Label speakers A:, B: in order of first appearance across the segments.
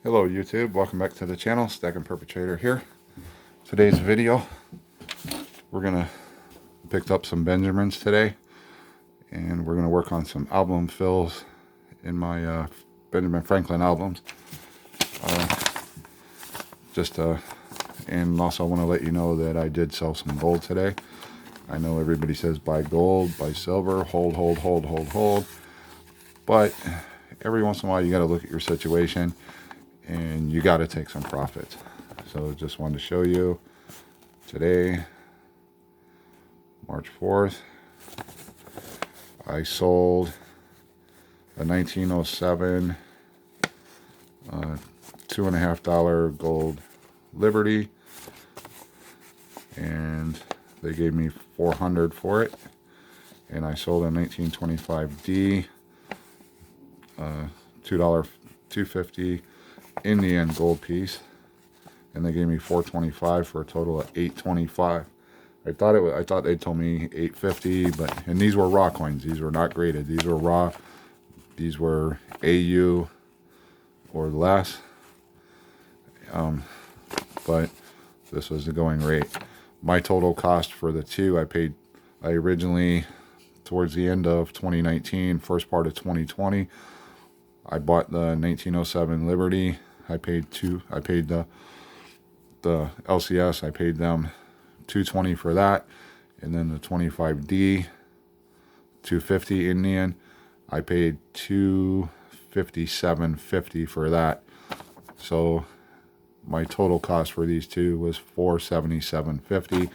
A: Hello YouTube, welcome back to the channel. Stacking Perpetrator here. Today's video, we're gonna picked up some Benjamins today, and we're gonna work on some album fills in my Benjamin Franklin albums. And also I want to let you know that I did sell some gold today. I know everybody says buy gold, buy silver, hold, but every once in a while you got to look at your situation and you got to take some profits. So just wanted to show you today, March 4th, I sold a 1907 $2.50 gold Liberty, and they gave me $400 for it. And I sold a 1925D $2.50 Indian gold piece, and they gave me $4.25 for a total of $8.25. I thought they told me $8.50, but and these were raw coins. These were not graded. These were raw. These were AU or less. But this was the going rate. My total cost for the two, I originally, towards the end of 2019, first part of 2020, I bought the 1907 Liberty. I paid the LCS, I paid them $220 for that. And then the 25D, $250 Indian, I paid $257.50 for that. So my total cost for these two was $477.50.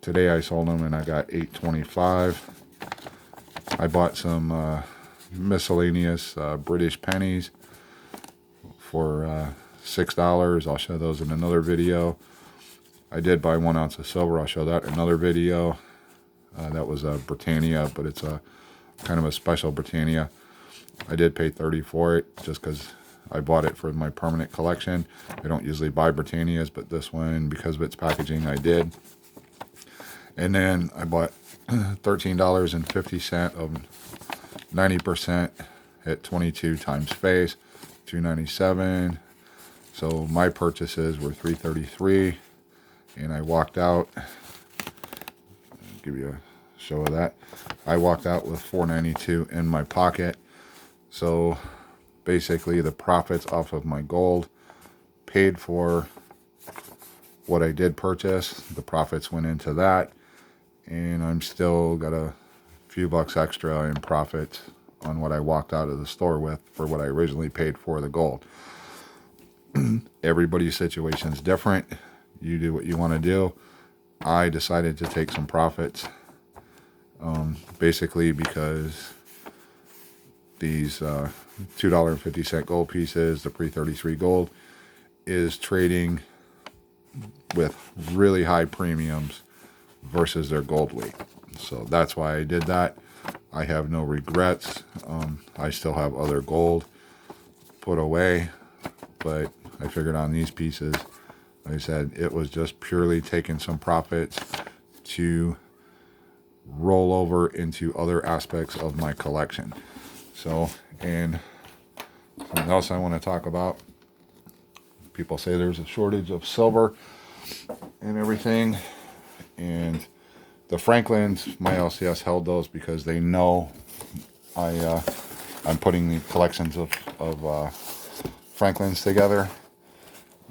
A: Today I sold them and I got $8.25. I bought some miscellaneous British pennies for $6. I'll show those in another video. I did buy 1 ounce of silver. I'll show that in another video. That was a Britannia, but it's a kind of a special Britannia. I did pay $30 for it just because I bought it for my permanent collection. I don't usually buy Britannias, but this one, because of its packaging, I did. And then I bought $13.50 of 90% at 22 times face, $2.97. So my purchases were $3.33, and I walked out. I'll give you a show of that. I walked out with $4.92 in my pocket. So basically the profits off of my gold paid for what I did purchase. The profits went into that, and I'm still got a few bucks extra in profit on what I walked out of the store with for what I originally paid for the gold. Everybody's situation is different. You do what you want to do. I decided to take some profits, basically because these $2.50 gold pieces, the pre-33 gold, is trading with really high premiums versus their gold weight. So that's why I did that. I have no regrets. I still have other gold put away, but I figured on these pieces, like I said, it was just purely taking some profits to roll over into other aspects of my collection. So, and something else I want to talk about. People say there's a shortage of silver and everything, and the Franklins, my LCS held those because they know I'm putting the collections of Franklins together.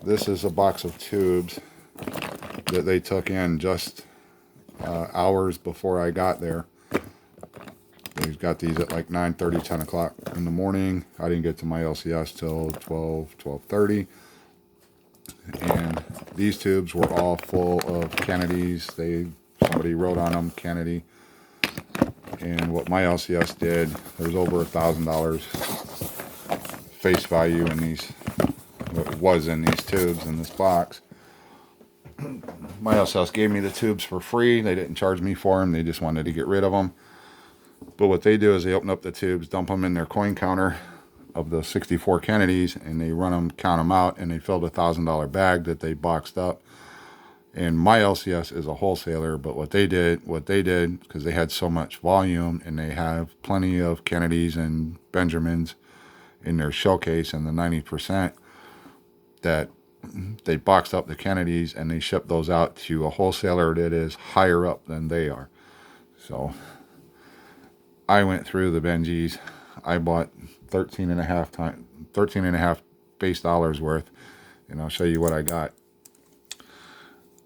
A: This is a box of tubes that they took in just hours before I got there. They've got these at like 9:30, 10 o'clock in the morning. I didn't get to my LCS till 12:30. And these tubes were all full of Kennedys. Somebody wrote on them, Kennedy. And what my LCS did, there's over $1,000 face value in these, what was in these tubes in this box. My LCS gave me the tubes for free. They didn't charge me for them. They just wanted to get rid of them. But what they do is they open up the tubes, dump them in their coin counter of the 64 Kennedys, and they run them, count them out, and they filled a $1,000 bag that they boxed up. And my LCS is a wholesaler, but what they did, because they had so much volume and they have plenty of Kennedys and Benjamins in their showcase in the 90%, that they boxed up the Kennedys and they shipped those out to a wholesaler that is higher up than they are. So I went through the Benjis. I bought 13 and a half base dollars worth, and I'll show you what I got.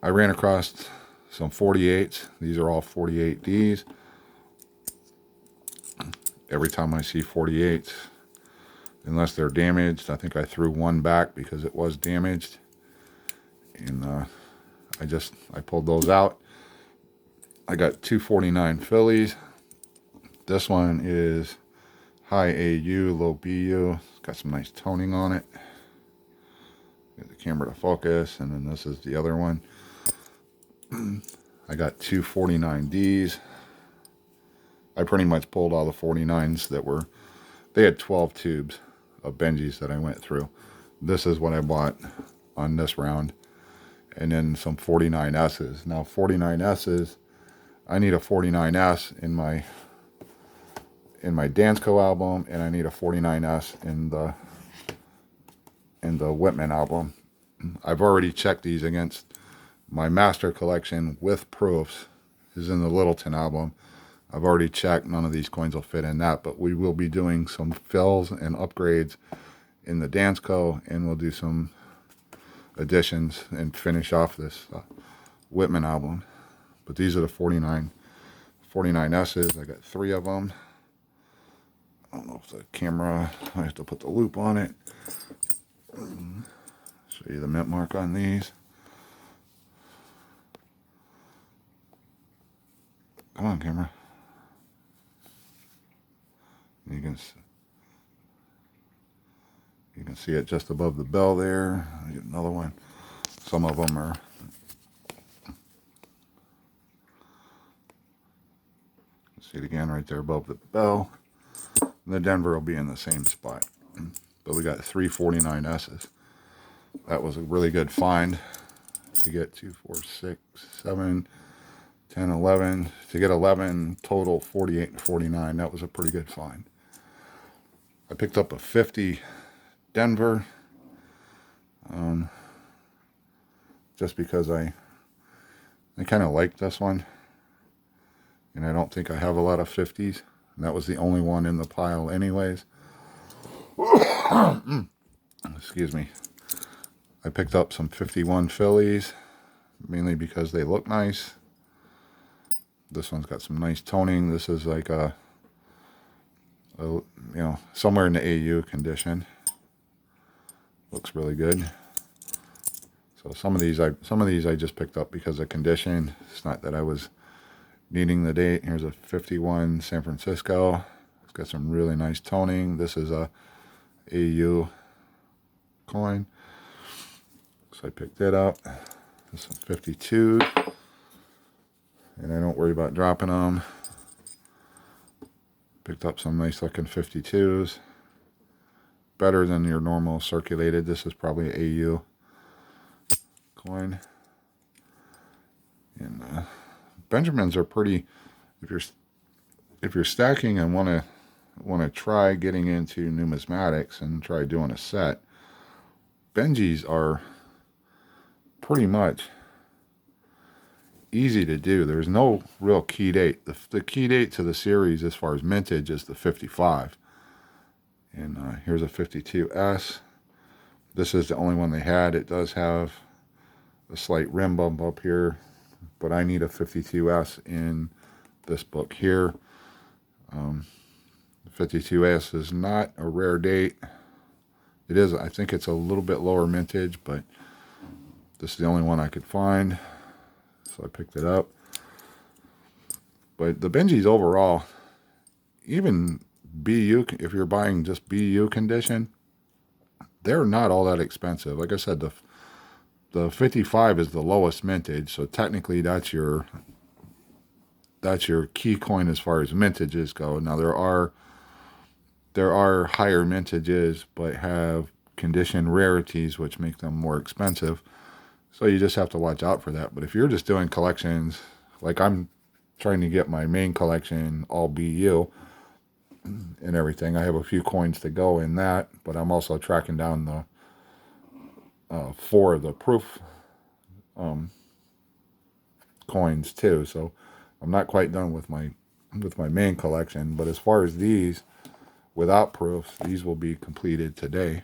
A: I ran across some 48s. These are all 48Ds. Every time I see 48s, unless they're damaged, I think I threw one back because it was damaged. And I pulled those out. I got 249 Phillies. This one is high AU, low BU. It's got some nice toning on it. Get the camera to focus, and then this is the other one. I got 249Ds. I pretty much pulled all the 49s that were, they had 12 tubes of Benjis that I went through. This is what I bought on this round. And then some 49Ss. Now 49Ss, I need a 49S in my Dansko album, and I need a 49S in the Whitman album. I've already checked these against my master collection with proofs is in the Littleton album. I've already checked, none of these coins will fit in that, but we will be doing some fills and upgrades in the Dansko, and we'll do some additions and finish off this Whitman album. But these are the 49Ss. I got 3 of them. I don't know if the camera, I have to put the loop on it. Show you the mint mark on these. Come on, camera. You can see it just above the bell there. I get another one. Some of them are. See it again right there above the bell. And the Denver will be in the same spot. But we got 3 49Ss. That was a really good find. To get 2, 4, 6, 7, 10, 11. To get 11 total, 48 and 49. That was a pretty good find. I picked up a 50 Denver. Just because I kind of like this one. And I don't think I have a lot of 50s. And that was the only one in the pile anyways. Excuse me. I picked up some 51 Phillies. Mainly because they look nice. This one's got some nice toning. This is like a somewhere in the AU condition. Looks really good. So some of these I just picked up because of condition. It's not that I was needing the date. Here's a 51 San Francisco. It's got some really nice toning. This is a AU coin. So I picked it up. This is 52. And I don't worry about dropping them. Picked up some nice looking 52s. Better than your normal circulated. This is probably an AU coin. And Benjamins are pretty. If you're stacking and want to try getting into numismatics and try doing a set, Benjis are pretty much easy to do. There's no real key date. The key date to the series as far as mintage is the 55. And here's a 52S. This is the only one they had. It does have a slight rim bump up here, but I need a 52S in this book here. The 52S is not a rare date. It is, I think it's a little bit lower mintage, but this is the only one I could find. So I picked it up. But the Benjis overall, even BU, if you're buying just BU condition, they're not all that expensive. Like I said, the 55 is the lowest mintage, so technically that's your key coin as far as mintages go. Now there are higher mintages, but have condition rarities, which make them more expensive. So you just have to watch out for that. But if you're just doing collections, like I'm trying to get my main collection all BU and everything, I have a few coins to go in that, but I'm also tracking down for the proof coins too. So I'm not quite done with my main collection, but as far as these without proofs, these will be completed today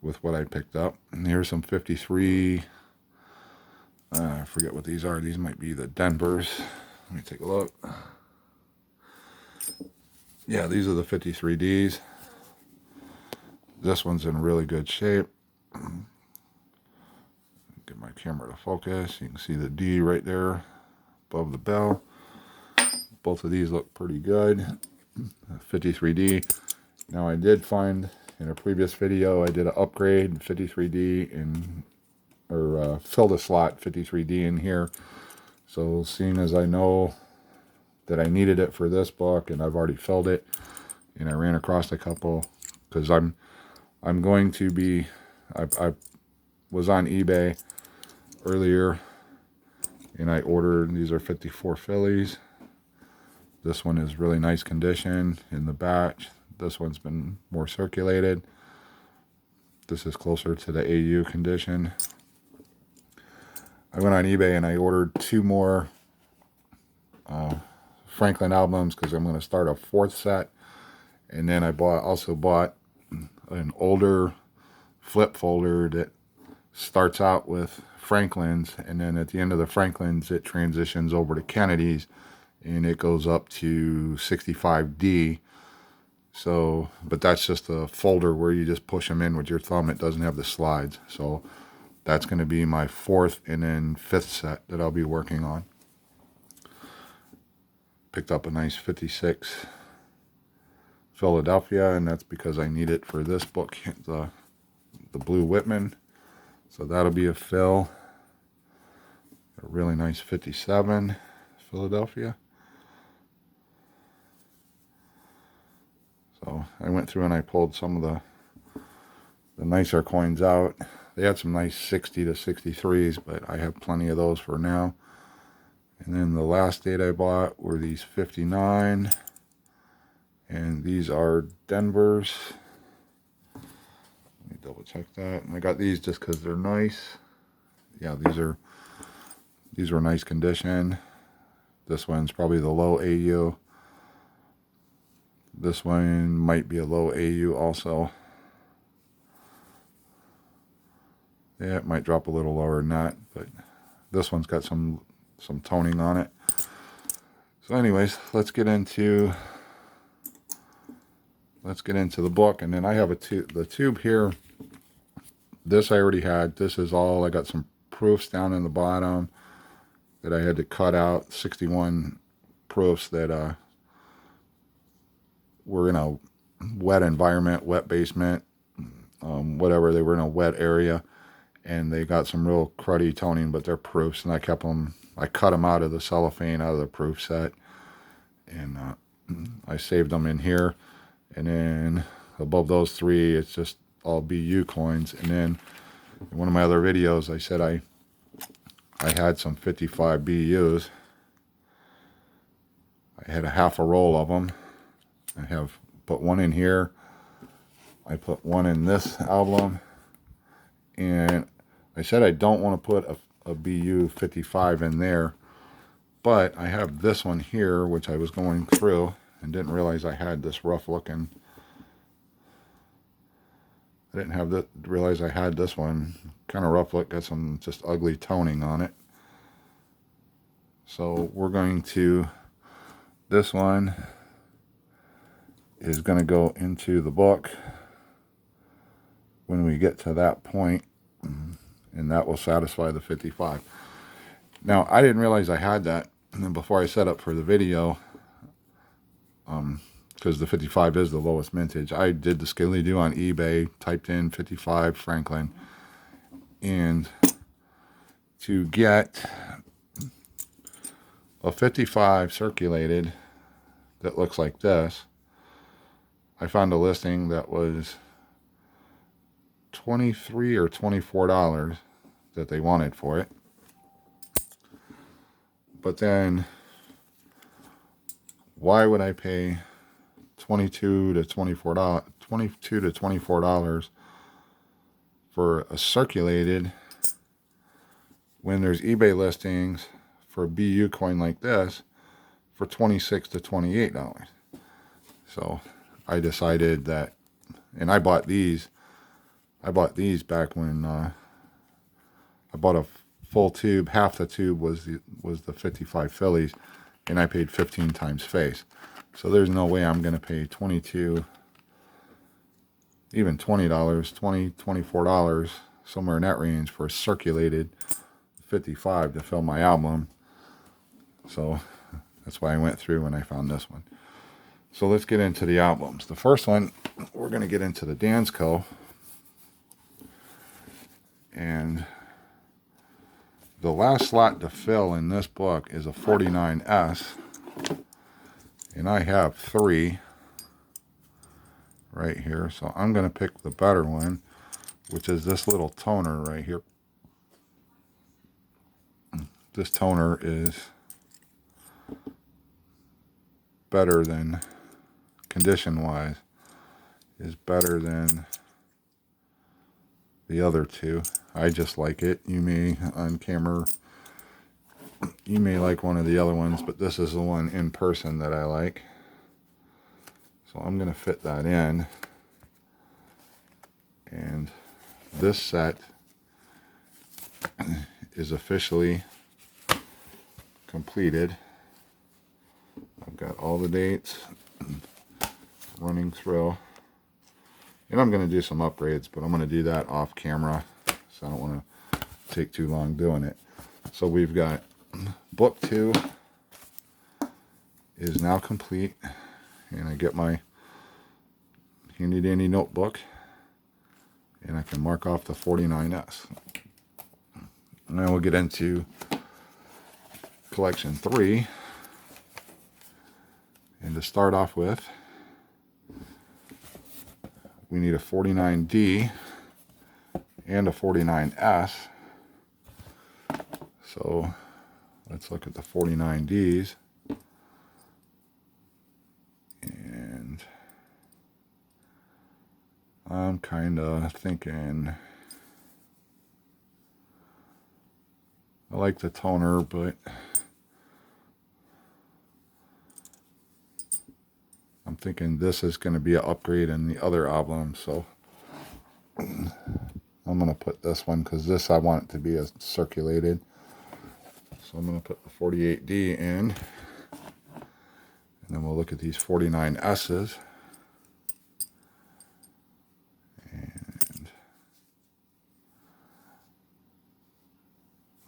A: with what I picked up. And here's some 53, I forget what these are. These might be the Denvers. Let me take a look. Yeah, these are the 53Ds. This one's in really good shape. Get my camera to focus. You can see the D right there above the bell. Both of these look pretty good. 53D. Now I did find in a previous video I did an upgrade 53D and filled a slot 53D in here. So seeing as I know that I needed it for this book and I've already filled it, and I ran across a couple because I'm going to be I was on eBay earlier and I ordered, these are 54 Phillies. This one is really nice condition in the batch. This one's been more circulated. This is closer to the AU condition. I went on eBay and I ordered 2 more Franklin albums because I'm going to start a 4th set. And then I also bought an older flip folder that starts out with Franklin's, and then at the end of the Franklin's it transitions over to Kennedy's and it goes up to 65D. So, but that's just a folder where you just push them in with your thumb. It doesn't have the slides. So that's going to be my 4th and then 5th set that I'll be working on. Picked up a nice 56 Philadelphia, and that's because I need it for this book, the Blue Whitman. So that'll be a fill. A really nice 57 Philadelphia. So I went through and I pulled some of the nicer coins out. They had some nice 60 to 63s, but I have plenty of those for now. And then the last date I bought were these 59. And these are Denvers. Let me double check that. And I got these just because they're nice. Yeah, these are nice condition. This one's probably the low AU. This one might be a low AU also. Yeah, it might drop a little lower than that, but this one's got some toning on it. So anyways, let's get into the book. And then I have the tube here. This I already had. This is all, I got some proofs down in the bottom that I had to cut out, 61 proofs that were in a wet environment, wet basement, whatever. They were in a wet area, and they got some real cruddy toning, but they're proofs, and I cut them out of the cellophane, out of the proof set, and I saved them in here. And then above those 3, it's just all BU coins. And then in one of my other videos, I said I had some 55 BUs. I had a half a roll of them. I have put one in here. I put one in this album. And I said I don't want to put a BU 55 in there. But I have this one here, which I was going through and didn't realize I had this rough looking. I didn't realize I had this one. Kind of rough look, got some just ugly toning on it. So we're going to, this one is going to go into the book when we get to that point, and that will satisfy the 55. Now, I didn't realize I had that, and then before I set up for the video, because the 55 is the lowest mintage, I did the skilly do on eBay, typed in 55 Franklin, and to get a 55 circulated that looks like this, I found a listing that was $23 or $24 that they wanted for it. But then, why would I pay $22 to $24 for a circulated, when there's eBay listings for a BU coin like this for $26 to $28. So I decided that, and I bought these back when I bought a full tube. Half the tube was the 55 Phillies, and I paid 15 times face. So there's no way I'm going to pay $22, even $20, $20, $24, somewhere in that range for a circulated 55 to fill my album. So that's why I went through and I found this one. So let's get into the albums. The first one, we're going to get into the Dansko. And the last slot to fill in this book is a 49S. And I have 3 right here. So I'm going to pick the better one, which is this little toner right here. This toner is better than, condition-wise, is better than the other 2. I just like it. You may, on camera, you may like one of the other ones, but this is the one in person that I like. So I'm going to fit that in. And this set is officially completed. I've got all the dates running through. And I'm going to do some upgrades, but I'm going to do that off camera, so I don't want to take too long doing it. So we've got book 2 is now complete, and I get my handy dandy notebook, and I can mark off the 49S. And then we'll get into collection 3. And to start off with, we need a 49D and a 49S. So let's look at the 49Ds. And I'm kind of thinking, I like the toner, but I'm thinking this is going to be an upgrade in the other album, so I'm going to put this one, because this I want it to be a circulated. So I'm going to put the 48D in, and then we'll look at these 49S's. And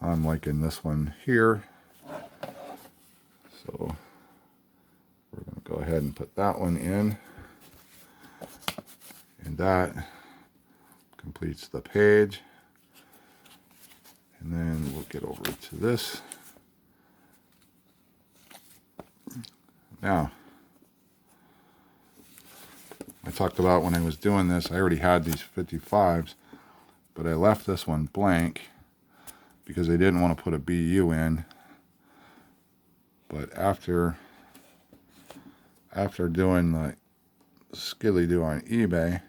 A: I'm liking this one here, so we're going to go ahead and put that one in, and that completes the page. And then we'll get over to this. Now, I talked about when I was doing this, I already had these 55s, but I left this one blank because I didn't want to put a BU in. But after doing the skilly do on eBay,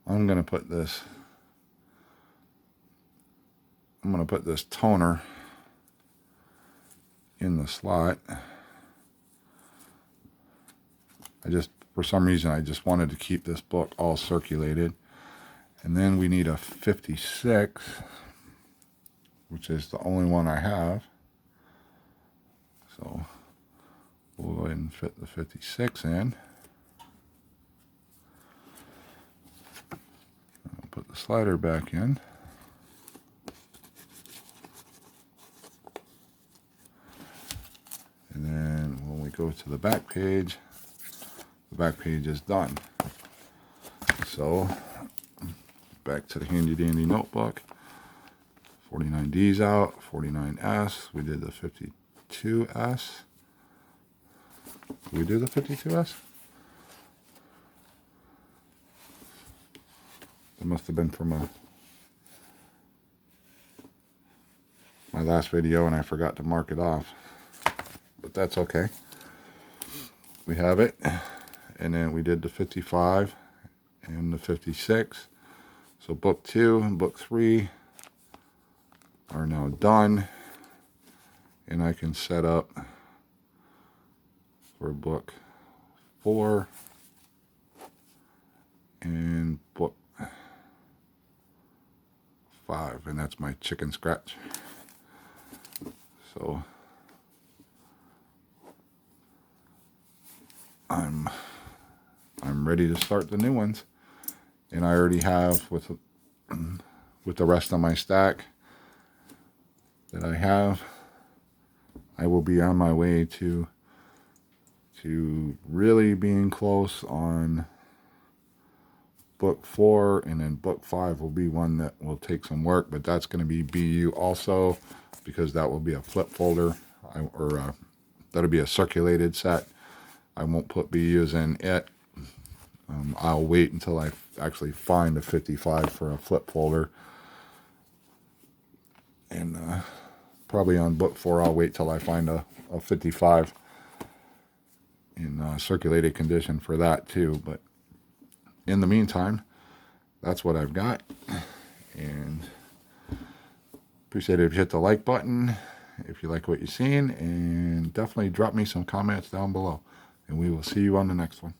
A: I'm going to put this toner in the slot. For some reason, I just wanted to keep this book all circulated. And then we need a 56, which is the only one I have. So we'll go ahead and fit the 56 in. I'll put the slider back in. And then when we go to the back page, the back page is done. So back to the handy dandy notebook. 49D's out, 49S. We did the 52S. Did we do the 52S? That must have been from my last video, and I forgot to mark it off. But that's okay. We have it. And then we did the 55 and the 56. So book 2 and book 3 are now done, and I can set up for book 4 and book 5, and that's my chicken scratch. So I'm ready to start the new ones, and I already have with the rest of my stack that I have. I will be on my way to really being close on book 4, and then book 5 will be one that will take some work, but that's going to be BU also, because that will be a flip folder, that'll be a circulated set. I won't put BUs in it. I'll wait until I actually find a 55 for a flip folder, and probably on book 4 I'll wait till I find a 55 in circulated condition for that too. But in the meantime, that's what I've got, and appreciate it if you hit the like button if you like what you've seen, and definitely drop me some comments down below, and we will see you on the next one.